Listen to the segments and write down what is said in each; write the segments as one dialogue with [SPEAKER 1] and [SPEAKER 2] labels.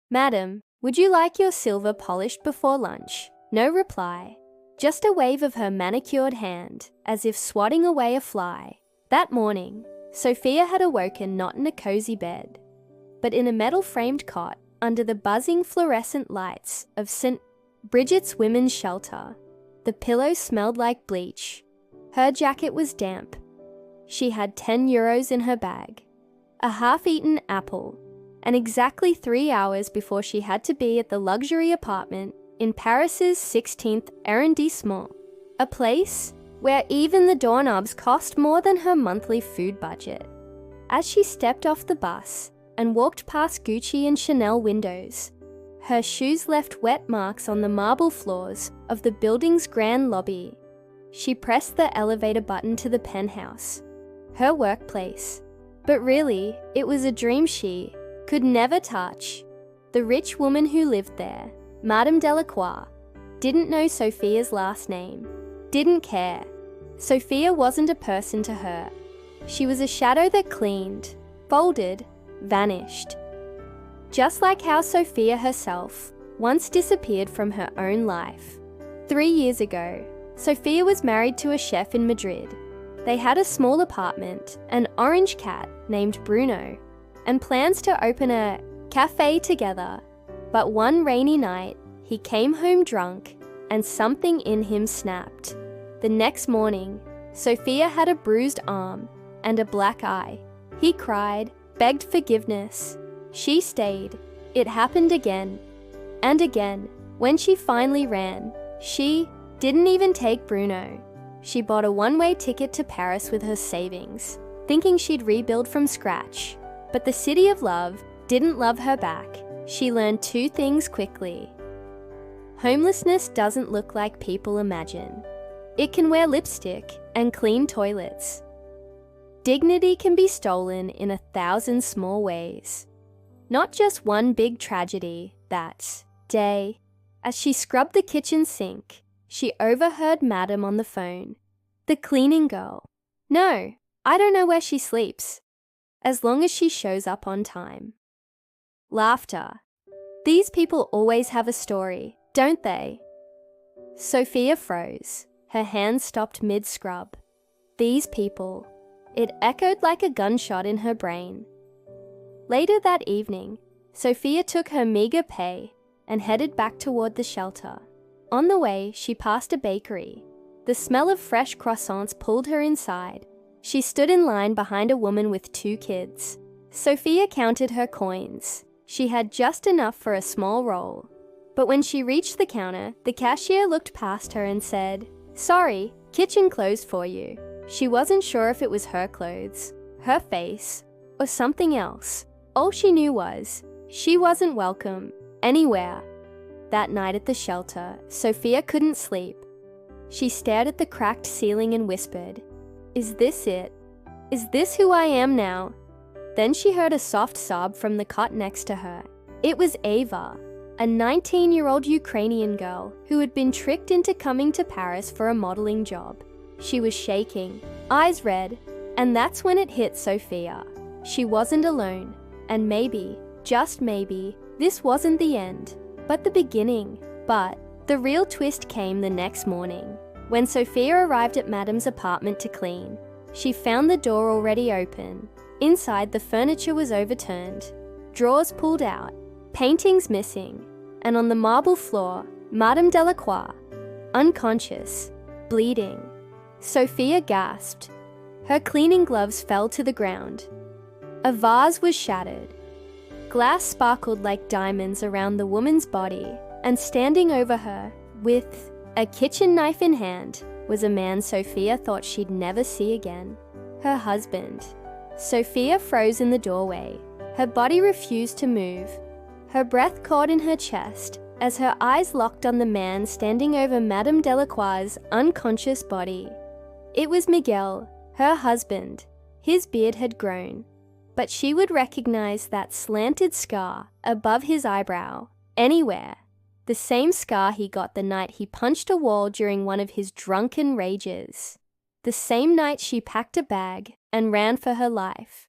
[SPEAKER 1] "Madam, would you like your silver polished before lunch?" No reply. Just a wave of her manicured hand, as if swatting away a fly. That morning, Sophia had awoken not in a cozy bed, but in a metal-framed cot under the buzzing fluorescent lights of St. Bridget's Women's Shelter. The pillow smelled like bleach. Her jacket was damp. She had €10 in her bag, a half-eaten apple, and exactly 3 hours before she had to be at the luxury apartment in Paris's 16th arrondissement, a place where even the doorknobs cost more than her monthly food budget. As she stepped off the bus and walked past Gucci and Chanel windows, her shoes left wet marks on the marble floors of the building's grand lobby. She pressed the elevator button to the penthouse, her workplace. But really, it was a dream she could never touch. The rich woman who lived there, Madame Delacroix, didn't know Sophia's last name, didn't care. Sophia wasn't a person to her. She was a shadow that cleaned, folded, vanished. Just like how Sophia herself once disappeared from her own life. 3 years ago, Sophia was married to a chef in Madrid. They had a small apartment, an orange cat named Bruno, and plans to open a cafe together. But one rainy night, he came home drunk and something in him snapped. The next morning, Sophia had a bruised arm and a black eye. He cried, begged forgiveness. She stayed. It happened again and again. When she finally ran, she didn't even take Bruno. She bought a one-way ticket to Paris with her savings, thinking she'd rebuild from scratch. But the city of love didn't love her back. She learned 2 things quickly. Homelessness doesn't look like people imagine. It can wear lipstick and clean toilets. Dignity can be stolen in 1,000 small ways. Not just one big tragedy. That day, as she scrubbed the kitchen sink, she overheard Madame on the phone. The cleaning girl. "No, I don't know where she sleeps, as long as she shows up on time." Laughter. These people always have a story, don't they? Sophia froze. Her hands stopped mid-scrub. These people. It echoed like a gunshot in her brain. Later that evening, Sophia took her meager pay and headed back toward the shelter. On the way, she passed a bakery. The smell of fresh croissants pulled her inside. She stood in line behind a woman with 2 kids. Sophia counted her coins. She had just enough for a small roll. But when she reached the counter, the cashier looked past her and said, "Sorry, kitchen closed for you." She wasn't sure if it was her clothes, her face, or something else. All she knew was, she wasn't welcome anywhere. That night at the shelter, Sophia couldn't sleep. She stared at the cracked ceiling and whispered, "Is this it? Is this who I am now?" Then she heard a soft sob from the cot next to her. It was Ava, a 19-year-old Ukrainian girl who had been tricked into coming to Paris for a modeling job. She was shaking, eyes red, and that's when it hit Sophia. She wasn't alone, and maybe, just maybe, this wasn't the end, but the beginning. But the real twist came the next morning. When Sophia arrived at Madame's apartment to clean, she found the door already open. Inside, the furniture was overturned, drawers pulled out, paintings missing, and on the marble floor, Madame Delacroix, unconscious, bleeding. Sophia gasped. Her cleaning gloves fell to the ground. A vase was shattered. Glass sparkled like diamonds around the woman's body, and standing over her, with a kitchen knife in hand, was a man Sophia thought she'd never see again. Her husband. Sophia froze in the doorway. Her body refused to move. Her breath caught in her chest as her eyes locked on the man standing over Madame Delacroix's unconscious body. It was Miguel, her husband. His beard had grown, but she would recognize that slanted scar above his eyebrow anywhere. The same scar he got the night he punched a wall during one of his drunken rages. The same night she packed a bag and ran for her life.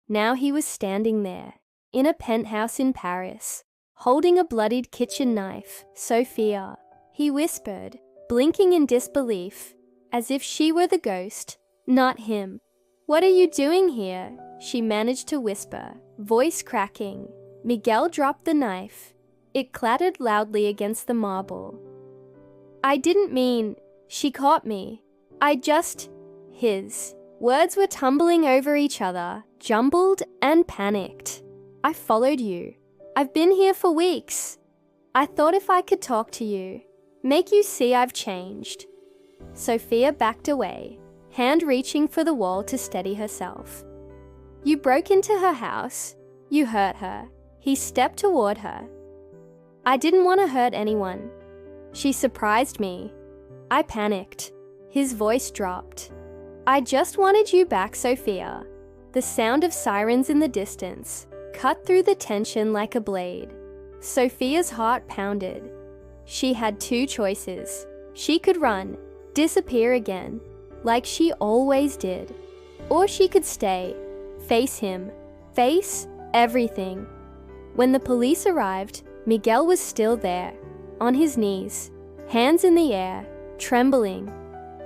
[SPEAKER 1] Now he was standing there, in a penthouse in Paris, holding a bloodied kitchen knife. Sophia, he whispered, blinking in disbelief, as if she were the ghost, not him. What are you doing here? She managed to whisper, voice cracking. Miguel dropped the knife. It clattered loudly against the marble. I didn't mean, she caught me. His words were tumbling over each other, jumbled and panicked. I followed you. I've been here for weeks. I thought if I could talk to you, make you see I've changed. Sophia backed away, hand reaching for the wall to steady herself. You broke into her house. You hurt her. He stepped toward her. I didn't want to hurt anyone. She surprised me. I panicked. His voice dropped. I just wanted you back, Sophia. The sound of sirens in the distance cut through the tension like a blade. Sophia's heart pounded. She had two choices. She could run, disappear again, like she always did. Or she could stay, face him, face everything. When the police arrived, Miguel was still there, on his knees, hands in the air, trembling.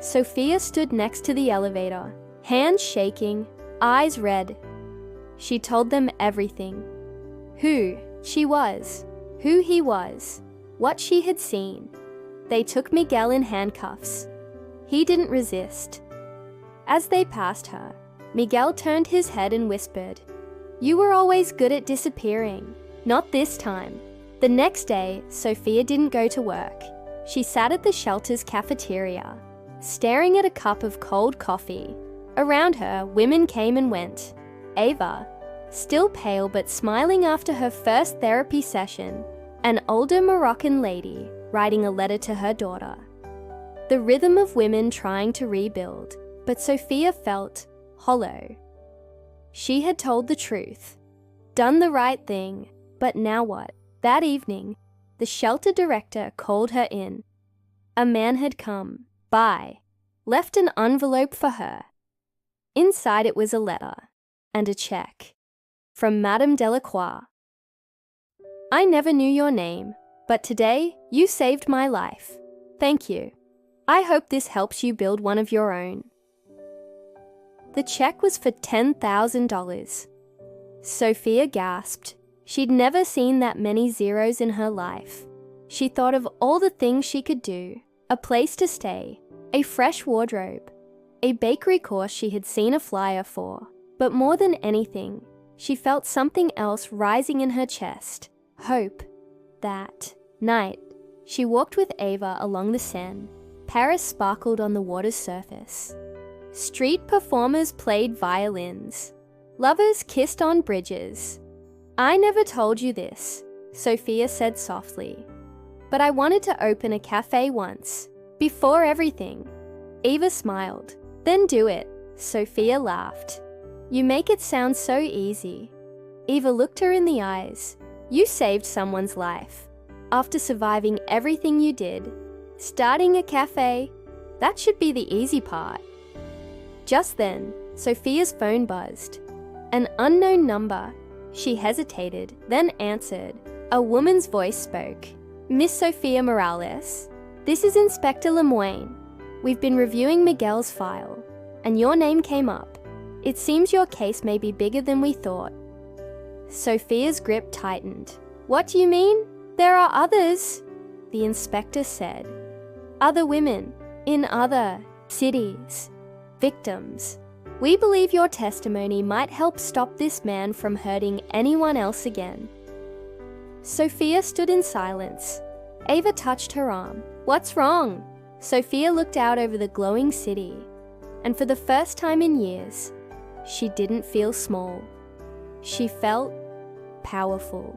[SPEAKER 1] Sophia stood next to the elevator, hands shaking, eyes red. She told them everything. Who she was, who he was, what she had seen. They took Miguel in handcuffs. He didn't resist. As they passed her, Miguel turned his head and whispered, "You were always good at disappearing. Not this time." The next day, Sophia didn't go to work. She sat at the shelter's cafeteria, staring at a cup of cold coffee. Around her, women came and went. Ava, still pale but smiling after her first therapy session, an older Moroccan lady writing a letter to her daughter. The rhythm of women trying to rebuild, but Sophia felt hollow. She had told the truth, done the right thing, but now what? That evening, the shelter director called her in. A man had come by, left an envelope for her. Inside it was a letter and a check from Madame Delacroix. I never knew your name, but today you saved my life. Thank you. I hope this helps you build one of your own. The check was for $10,000. Sophia gasped. She'd never seen that many zeros in her life. She thought of all the things she could do, a place to stay, a fresh wardrobe, a bakery course she had seen a flyer for. But more than anything, she felt something else rising in her chest, hope. That night, she walked with Ava along the Seine. Paris sparkled on the water's surface. Street performers played violins. Lovers kissed on bridges. I never told you this, Sophia said softly, but I wanted to open a cafe once, before everything. Eva smiled. Then do it, Sophia laughed. You make it sound so easy. Eva looked her in the eyes. You saved someone's life. After surviving everything you did, starting a cafe, that should be the easy part. Just then, Sophia's phone buzzed. An unknown number. She hesitated, then answered. A woman's voice spoke. Miss Sophia Morales, this is Inspector Lemoyne. We've been reviewing Miguel's file, and your name came up. It seems your case may be bigger than we thought. Sophia's grip tightened. What do you mean? There are others, the inspector said. Other women, in other cities, victims. We believe your testimony might help stop this man from hurting anyone else again. Sophia stood in silence. Ava touched her arm. What's wrong? Sophia looked out over the glowing city, and for the first time in years, she didn't feel small. She felt powerful.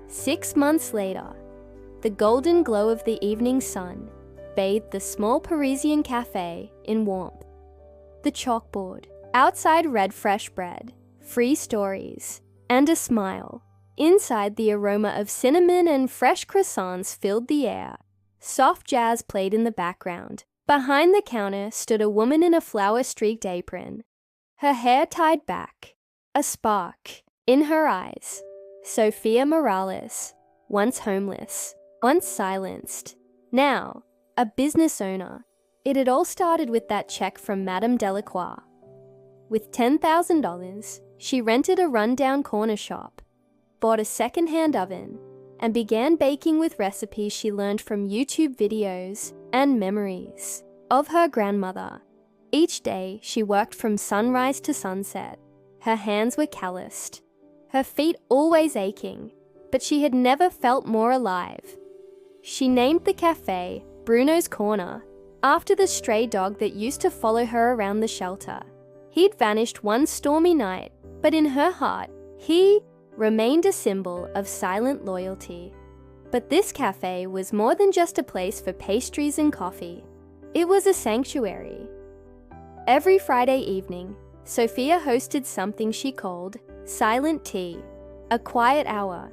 [SPEAKER 1] 6 months later, the golden glow of the evening sun bathed the small Parisian cafe in warmth. The chalkboard, outside read fresh bread, free stories, and a smile. Inside, the aroma of cinnamon and fresh croissants filled the air. Soft jazz played in the background. Behind the counter stood a woman in a flower-streaked apron, her hair tied back, a spark In her eyes, Sophia Morales, once homeless, once silenced, now a business owner. It had all started with that check from Madame Delacroix. With $10,000, she rented a rundown corner shop, bought a second-hand oven, and began baking with recipes she learned from YouTube videos and memories of her grandmother. Each day, she worked from sunrise to sunset. Her hands were calloused, her feet always aching, but she had never felt more alive. She named the cafe Bruno's Corner after the stray dog that used to follow her around the shelter. He'd vanished one stormy night, but in her heart, he remained a symbol of silent loyalty. But this cafe was more than just a place for pastries and coffee. It was a sanctuary. Every Friday evening, Sophia hosted something she called silent tea, a quiet hour.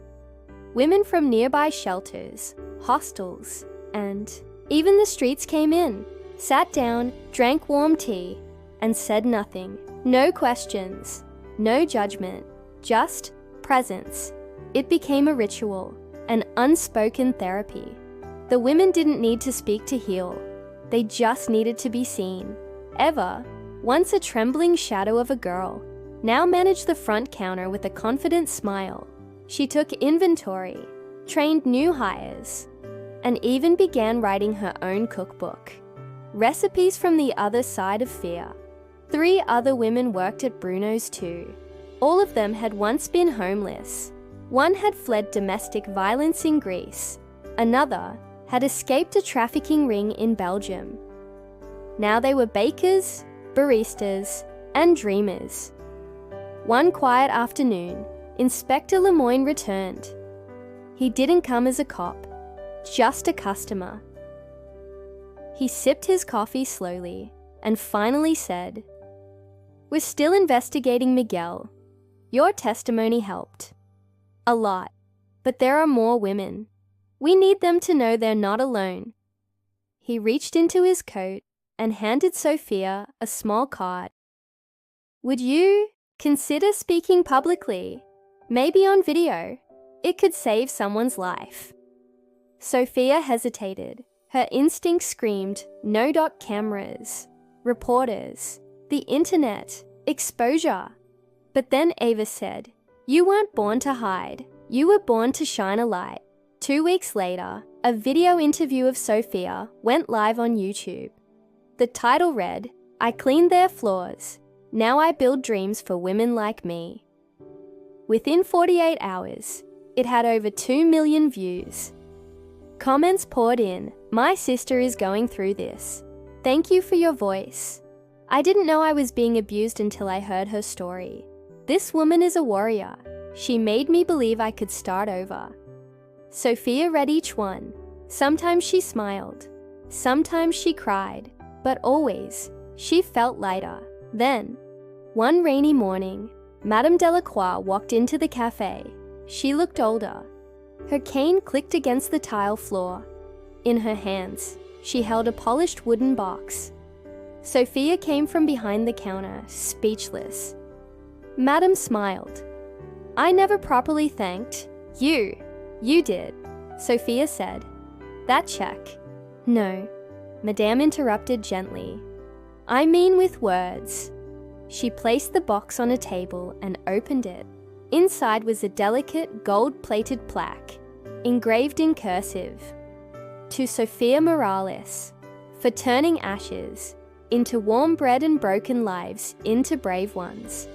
[SPEAKER 1] Women from nearby shelters, hostels, and even the streets came in, sat down, drank warm tea, and said nothing. No questions, no judgment, just presence. It became a ritual, an unspoken therapy. The women didn't need to speak to heal. They just needed to be seen. Eva, once a trembling shadow of a girl, now managed the front counter with a confident smile. She took inventory, trained new hires, and even began writing her own cookbook. Recipes from the other side of fear. 3 other women worked at Bruno's too. All of them had once been homeless. One had fled domestic violence in Greece. Another had escaped a trafficking ring in Belgium. Now they were bakers, baristas, and dreamers. One quiet afternoon, Inspector Lemoyne returned. He didn't come as a cop, just a customer. He sipped his coffee slowly and finally said, "We're still investigating Miguel. Your testimony helped. A lot, but there are more women. We need them to know they're not alone." He reached into his coat and handed Sophia a small card. "Would you consider speaking publicly? Maybe on video. It could save someone's life." Sophia hesitated. Her instinct screamed, no. Cameras, reporters, the internet, exposure. But then Ava said, "You weren't born to hide. You were born to shine a light." 2 weeks later, a video interview of Sophia went live on YouTube. The title read, "I cleaned their floors. Now I build dreams for women like me." Within 48 hours, it had over 2 million views. Comments poured in. "My sister is going through this. Thank you for your voice. I didn't know I was being abused until I heard her story. This woman is a warrior. She made me believe I could start over." Sophia read each one. Sometimes she smiled. Sometimes she cried. But always, she felt lighter. Then, one rainy morning, Madame Delacroix walked into the cafe. She looked older. Her cane clicked against the tile floor. In her hands, she held a polished wooden box. Sophia came from behind the counter, speechless. Madame smiled. "I never properly thanked you. You did," Sophia said. "That check." "No," Madame interrupted gently. "I mean with words." She placed the box on a table and opened it. Inside was a delicate gold-plated plaque, engraved in cursive. "To Sophia Morales, for turning ashes into warm bread and broken lives into brave ones."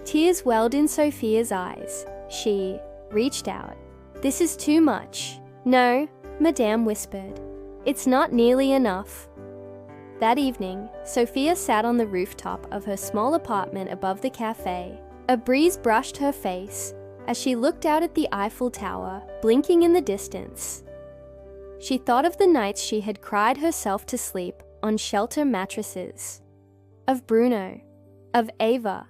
[SPEAKER 1] Tears welled in Sophia's eyes. She reached out. "This is too much." "No," Madame whispered. "It's not nearly enough." That evening, Sophia sat on the rooftop of her small apartment above the cafe. A breeze brushed her face as she looked out at the Eiffel Tower, blinking in the distance. She thought of the nights she had cried herself to sleep on shelter mattresses, of Bruno, of Ava,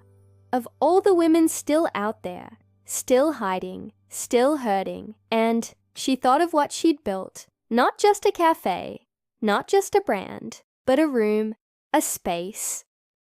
[SPEAKER 1] of all the women still out there, still hiding, still hurting, and she thought of what she'd built. Not just a cafe, not just a brand, but a room, a space,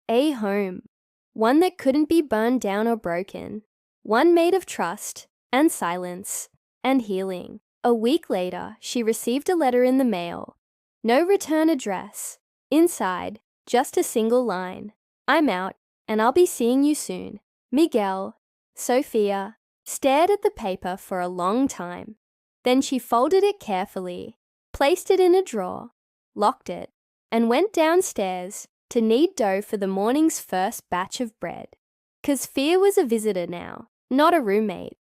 [SPEAKER 1] a home, one that couldn't be burned down or broken. one made of trust and silence and healing. A week later, she received a letter in the mail. No return address. Inside, just a single line. I'm out, and I'll be seeing you soon. Miguel. Sophia stared at the paper for a long time. Then she folded it carefully, placed it in a drawer, locked it, and went downstairs to knead dough for the morning's first batch of bread. 'Cause Fia was a visitor now, not a roommate.